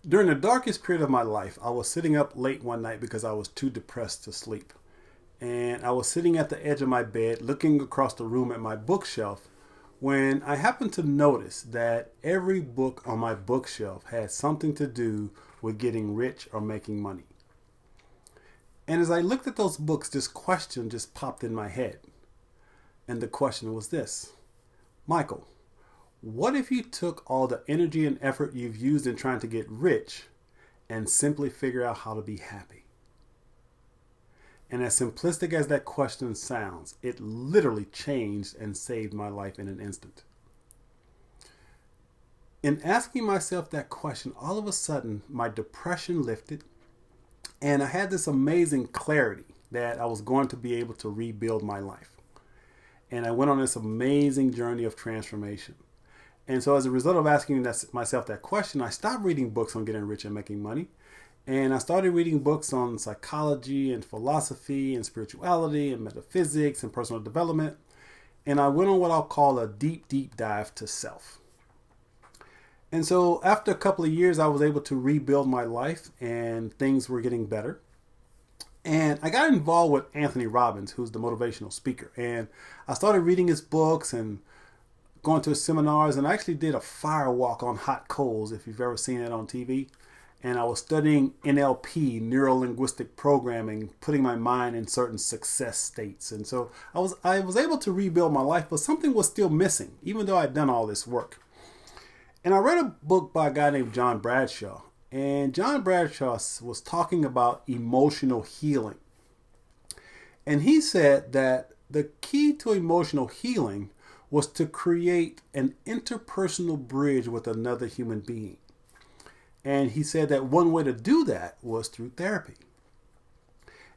During the darkest period of my life, I was sitting up late one night because I was too depressed to sleep. And I was sitting at the edge of my bed looking across the room at my bookshelf when I happened to notice that every book on my bookshelf had something to do with getting rich or making money. And as I looked at those books, this question just popped in my head. And the question was this: Michael, what if you took all the energy and effort you've used in trying to get rich and simply figure out how to be happy? And as simplistic as that question sounds, it literally changed and saved my life in an instant. In asking myself that question, all of a sudden my depression lifted and I had this amazing clarity that I was going to be able to rebuild my life. And I went on this amazing journey of transformation. And so as a result of asking myself that question, I stopped reading books on getting rich and making money. And I started reading books on psychology and philosophy and spirituality and metaphysics and personal development. And I went on what I'll call a deep, deep dive to self. And so after a couple of years, I was able to rebuild my life and things were getting better. And I got involved with Anthony Robbins, who's the motivational speaker. And I started reading his books and going to his seminars, and I actually did a fire walk on hot coals, if you've ever seen it on TV. And I was studying NLP, neuro-linguistic programming, putting my mind in certain success states. And so I was able to rebuild my life, but something was still missing, even though I'd done all this work. And I read a book by a guy named John Bradshaw. And John Bradshaw was talking about emotional healing. And he said that the key to emotional healing was to create an interpersonal bridge with another human being. And he said that one way to do that was through therapy.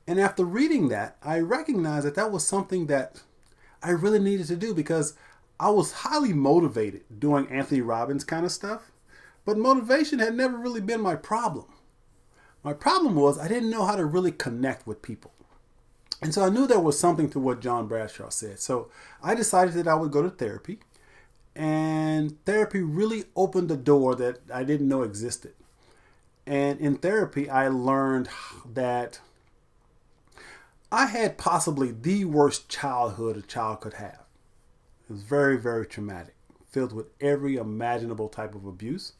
And after reading that, I recognized that that was something that I really needed to do because I was highly motivated doing Anthony Robbins kind of stuff. But motivation had never really been my problem. My problem was I didn't know how to really connect with people. And so I knew there was something to what John Bradshaw said. So I decided that I would go to therapy. And therapy really opened the door that I didn't know existed. And in therapy, I learned that I had possibly the worst childhood a child could have. It was very, very traumatic, filled with every imaginable type of abuse.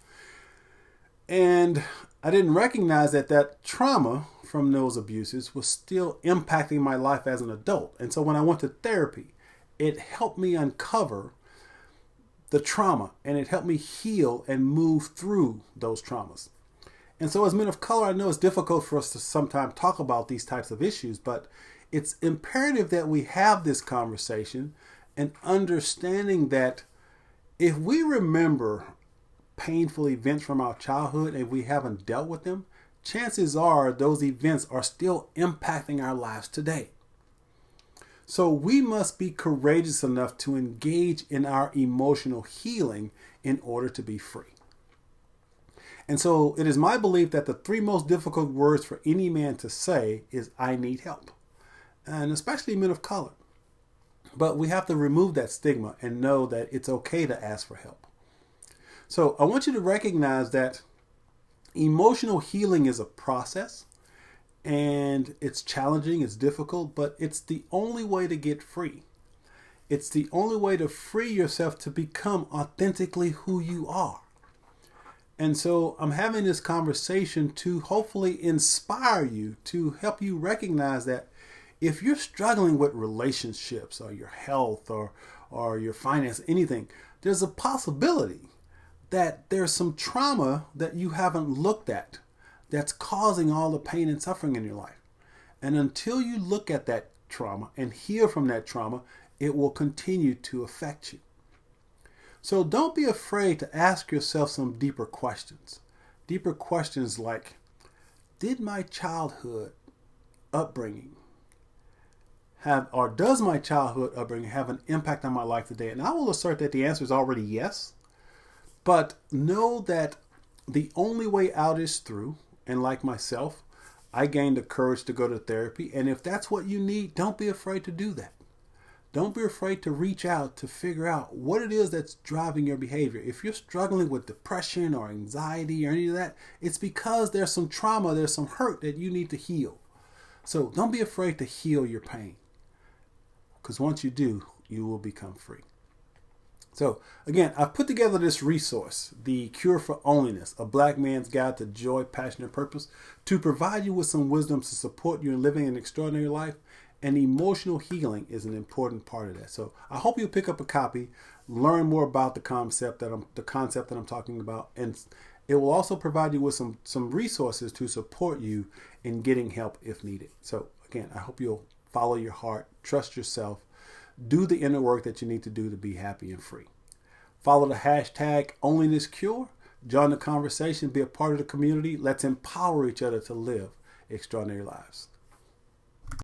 And I didn't recognize that that trauma from those abuses was still impacting my life as an adult. And so when I went to therapy, it helped me uncover the trauma and it helped me heal and move through those traumas. And so as men of color, I know it's difficult for us to sometimes talk about these types of issues, but it's imperative that we have this conversation and understanding that if we remember painful events from our childhood and we haven't dealt with them, chances are those events are still impacting our lives today. So we must be courageous enough to engage in our emotional healing in order to be free. And so it is my belief that the three most difficult words for any man to say is, I need help. And especially men of color. But we have to remove that stigma and know that it's okay to ask for help. So I want you to recognize that emotional healing is a process and it's challenging, it's difficult, but it's the only way to get free. It's the only way to free yourself to become authentically who you are. And so I'm having this conversation to hopefully inspire you, to help you recognize that if you're struggling with relationships or your health or your finance, anything, there's a possibility that there's some trauma that you haven't looked at that's causing all the pain and suffering in your life. And until you look at that trauma and heal from that trauma, it will continue to affect you. So don't be afraid to ask yourself some deeper questions. Deeper questions like, did my childhood upbringing does my childhood upbringing have an impact on my life today? And I will assert that the answer is already yes. But know that the only way out is through. And like myself, I gained the courage to go to therapy. And if that's what you need, don't be afraid to do that. Don't be afraid to reach out to figure out what it is that's driving your behavior. If you're struggling with depression or anxiety or any of that, it's because there's some trauma, there's some hurt that you need to heal. So don't be afraid to heal your pain, because once you do, you will become free. So again, I've put together this resource, The Cure for Loneliness, A Black Man's Guide to Joy, Passion, and Purpose, to provide you with some wisdom to support you in living an extraordinary life. And emotional healing is an important part of that. So I hope you'll pick up a copy, learn more about the concept that I'm talking about, and it will also provide you with some resources to support you in getting help if needed. So again, I hope you'll follow your heart, trust yourself, do the inner work that you need to do to be happy and free. Follow the hashtag #OnlynessCure. Join the conversation, be a part of the community. Let's empower each other to live extraordinary lives.